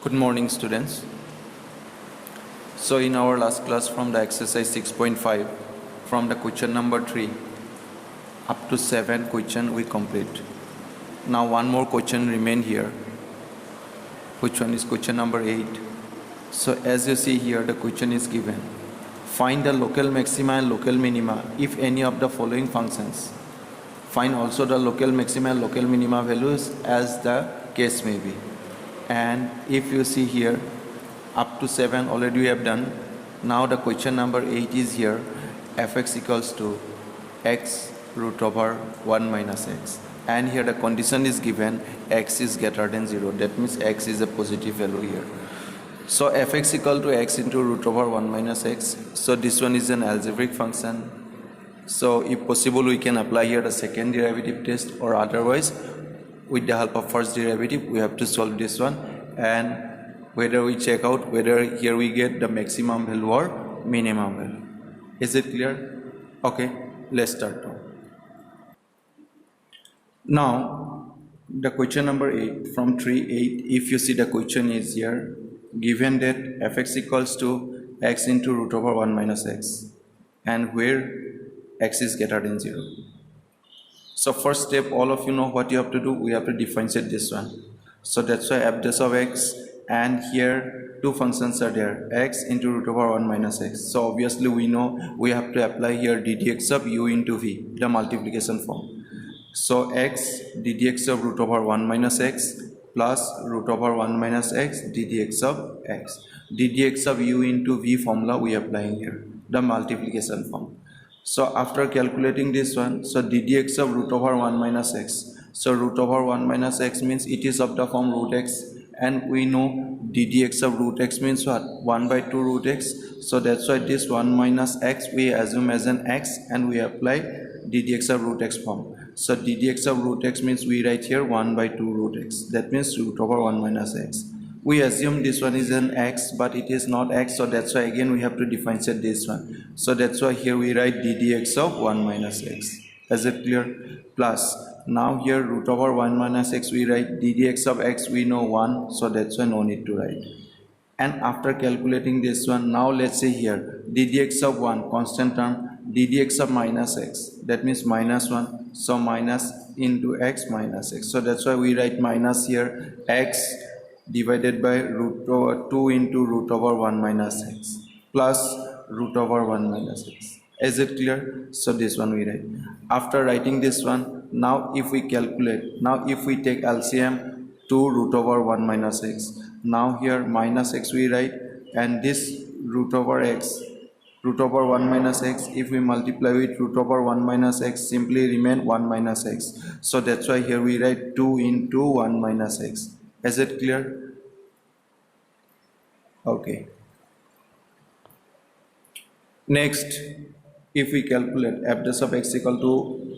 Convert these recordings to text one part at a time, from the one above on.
Good morning, students. So in our last class from the exercise 6.5, from the question number 3 up to 7 question we complete. Now one more question remain here, which one is question number 8. So as you see here, the question is given. Find the local maxima and local minima if any of the following functions. Find also the local maxima and local minima values as the case may be. And if you see here, up to 7 already we have done. Now the question number 8 is here, fx equals to x root over 1 minus x. And here the condition is given, x is greater than 0. That means x is a positive value here. So fx equal to x into root over 1 minus x. So this one is an algebraic function. So if possible we can apply here the second derivative test, or otherwise with the help of first derivative we have to solve this one, and whether we check out whether here we get the maximum value or minimum value. Is it clear? Okay, let's start now. Now the question number 8 from 3.8, if you see the question is here, given that fx equals to x into root over 1 minus x, and where x is greater than 0. So first step, all of you know what you have to do. We have to differentiate this one. So that's why f dash of x, and here two functions are there, x into root over 1 minus x. So obviously we know we have to apply here ddx of u into v, the multiplication form. So x ddx of root over 1 minus x plus root over 1 minus x ddx of x. ddx of u into v formula we are applying here, the multiplication form. So after calculating this one, so ddx of root over 1 minus x. So root over 1 minus x means it is of the form root x, and we know ddx of root x means what? 1 by 2 root x. So that's why this 1 minus x we assume as an x, and we apply ddx of root x form. So ddx of root x means we write here 1 by 2 root x. That means root over 1 minus x. We assume this one is an x, but it is not x, so that's why again we have to differentiate this one. So that's why here we write ddx of 1 minus x. Is it clear? Plus, now here root over 1 minus x we write ddx of x, we know 1, so that's why no need to write. And after calculating this one, now let's say here ddx of 1, constant term, ddx of minus x, that means minus 1, so minus into x minus x. So that's why we write minus here, x divided by root over 2 into root over 1 minus x plus root over 1 minus x. Is it clear? So this one we write. After writing this one, now if we calculate, now if we take LCM, 2 root over 1 minus x, now here minus x we write, and this root over x, root over 1 minus x, if we multiply with root over 1 minus x, simply remain 1 minus x. So that's why here we write 2 into 1 minus x. Is it clear? Okay. Next, if we calculate f dash of x equal to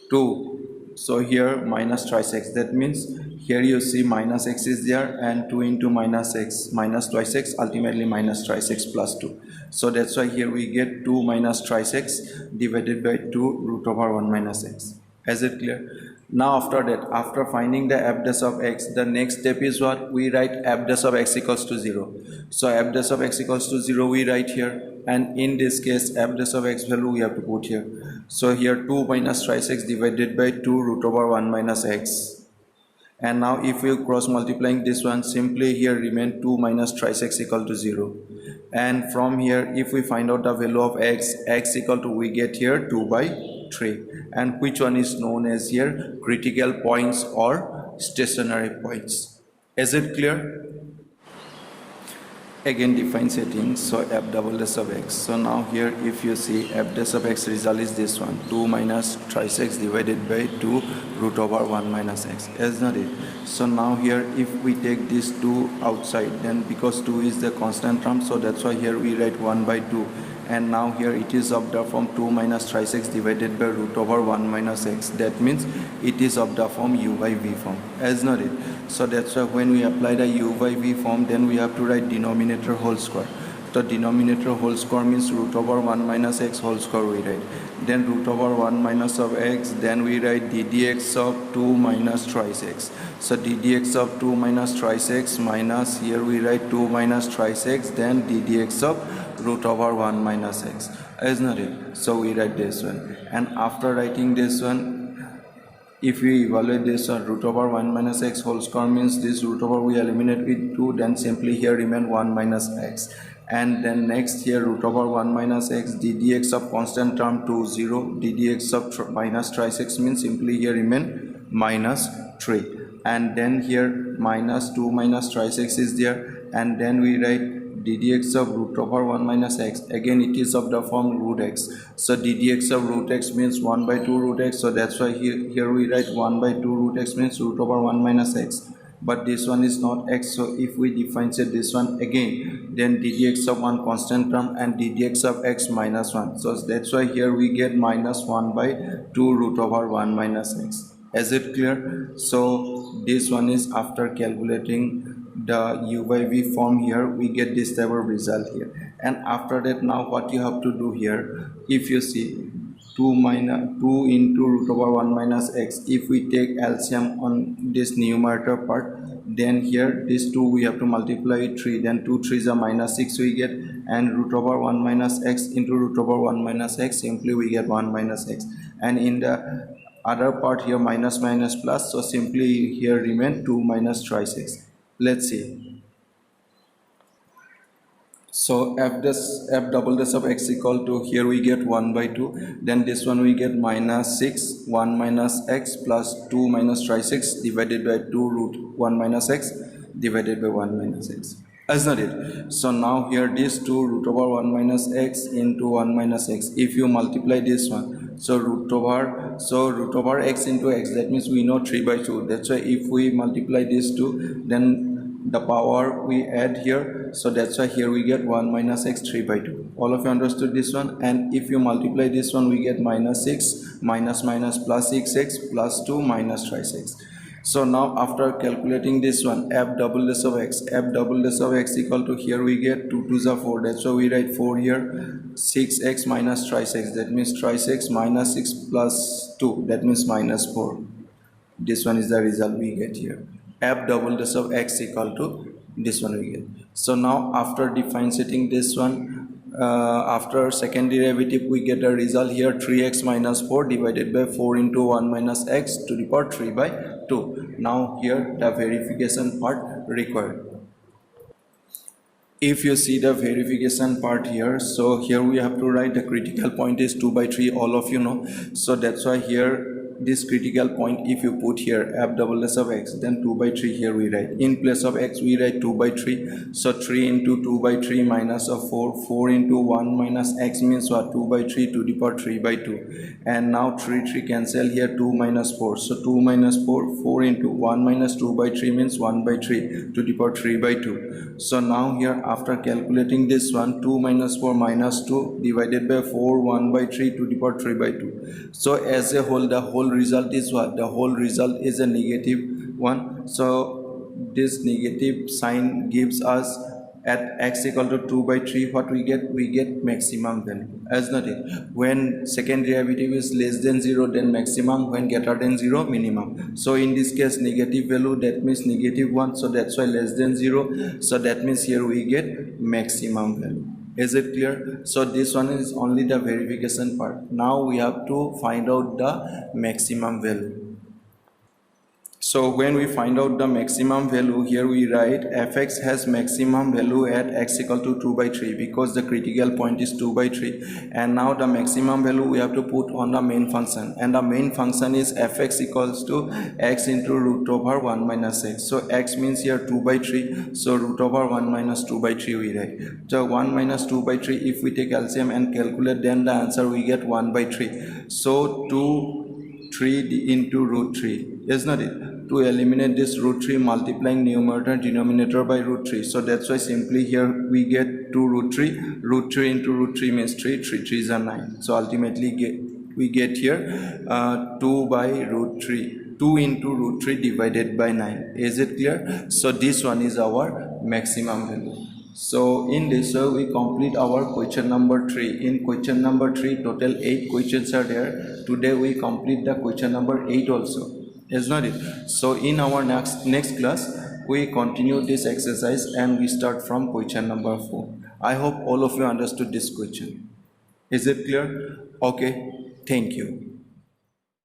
2, so here minus twice x, that means here you see minus x is there, and 2 into minus x, minus twice x, ultimately minus twice x plus 2. So that's why here we get 2 minus twice x divided by 2 root over 1 minus x. Is it clear? Now after that, after finding the f dash of x, the next step is what? We write f dash of x equals to 0. So f dash of x equals to 0 we write here, and in this case f dash of x value we have to put here. So here 2 minus twice x divided by 2 root over 1 minus x. And now if we cross multiplying this one, simply here remain 2 minus twice x equal to 0. And from here if we find out the value of x, x equal to, we get here 2 by 3, and which one is known as here critical points or stationary points. Is it clear? Again define settings, so f double dash of x. So now here if you see f dash of x result is this one, 2 minus twice x divided by 2 root over 1 minus x, is not it? So now here if we take this 2 outside, then because 2 is the constant term, so that's why here we write 1 by 2. And now here it is of the form 2 minus twice x divided by root over 1 minus x. That means it is of the form u by v form, as not it. So that's why when we apply the u by v form, then we have to write denominator whole square. So denominator whole square means root over 1 minus x whole square we write. Then root over 1 minus of x, then we write ddx of 2 minus thrice x. So ddx of 2 minus thrice x minus, here we write 2 minus thrice x, then ddx of root over 1 minus x. Isn't it? So we write this one. And after writing this one, if we evaluate this root over 1 minus x whole square means this root over we eliminate with 2, then simply here remain 1 minus x. And then next here root over 1 minus x, ddx of constant term 2 0, ddx of minus thrice x means simply here remain minus 3. And then here minus 2 minus thrice x is there, and then we write ddx of root over 1 minus x, again it is of the form root x. So ddx of root x means 1 by 2 root x, so that's why here we write 1 by 2 root x means root over 1 minus x. But this one is not x, so if we differentiate this one again, then ddx of 1 constant term and ddx of x minus 1. So that's why here we get minus 1 by 2 root over 1 minus x. Is it clear? So this one is after calculating the u by v form, here we get this type of result here. And after that, now what you have to do here, if you see 2 into root over 1 minus x, if we take LCM on this numerator part, then here this 2 we have to multiply with 3, then 2 3s are minus 6 we get, and root over 1 minus x into root over 1 minus x, simply we get 1 minus x. And in the other part here minus minus plus, so simply here remain 2 minus thrice x. Let's see. So f double dash of x equal to, here we get 1 by 2, then this one we get minus 6 1 minus x plus 2 minus thrice x divided by 2 root 1 minus x divided by 1 minus x. Isn't it? So now here this 2 root over 1 minus x into 1 minus x, if you multiply this one, so root over x into x, that means we know 3 by 2. That's why if we multiply this 2, then the power we add here, so that's why here we get 1 minus x 3 by 2. All of you understood this one? And if you multiply this one, we get minus 6 minus minus plus 6x plus 2 minus thrice x. So now after calculating this one, f double dash of x equal to, here we get 2 2s are 4, that's why we write 4 here, 6x minus thrice x, that means thrice x minus 6 plus 2, that means minus 4. This one is the result we get here. F double dash of x equal to this one we get. So now after differentiating this one, after second derivative, we get a result here 3x minus 4 divided by 4 into 1 minus x to the power 3 by 2. Now here the verification part required. If you see the verification part here, so here we have to write the critical point is 2 by 3, all of you know. So that's why here this critical point, if you put here f double dash of x, then 2 by 3 here we write. In place of x we write 2 by 3. So 3 into 2 by 3 minus of 4. 4 into 1 minus x means what? 2 by 3 to the power 3 by 2. And now 3 cancel here, 2 minus 4. So 2 minus 4, 4 into 1 minus 2 by 3 means 1 by 3 to the power 3 by 2. So now here after calculating this one, 2 minus 4 minus 2 divided by 4, 1 by 3 to the power 3 by 2. So as a whole, the whole result is what? The whole result is a negative one. So this negative sign gives us at x equal to 2 by 3, what we get? We get maximum value. As not it, when second derivative is less than 0, then maximum, when greater than 0, minimum. So in this case negative value, that means negative 1, so that's why less than 0, so that means here we get maximum value. Is it clear? So this one is only the verification part. Now we have to find out the maximum value. So when we find out the maximum value, here we write fx has maximum value at x equal to 2 by 3, because the critical point is 2 by 3. And now the maximum value we have to put on the main function, and the main function is fx equals to x into root over 1 minus x. So x means here 2 by 3, so root over 1 minus 2 by 3 we write. So 1 minus 2 by 3, if we take LCM and calculate, then the answer we get 1 by 3. So 3 into root 3, is not it? To eliminate this root 3, multiplying numerator and denominator by root 3. So that's why simply here we get 2 root 3. Root 3 into root 3 means 3. 3 3s are 9. So ultimately we get here 2 by root 3. 2 into root 3 divided by 9. Is it clear? So this one is our maximum value. So in this way we complete our question number 3. In question number 3 total 8 questions are there. Today we complete the question number 8 also, is not it? So in our next class we continue this exercise and we start from question number 4. I hope all of you understood this question. Is it clear? Okay, thank you.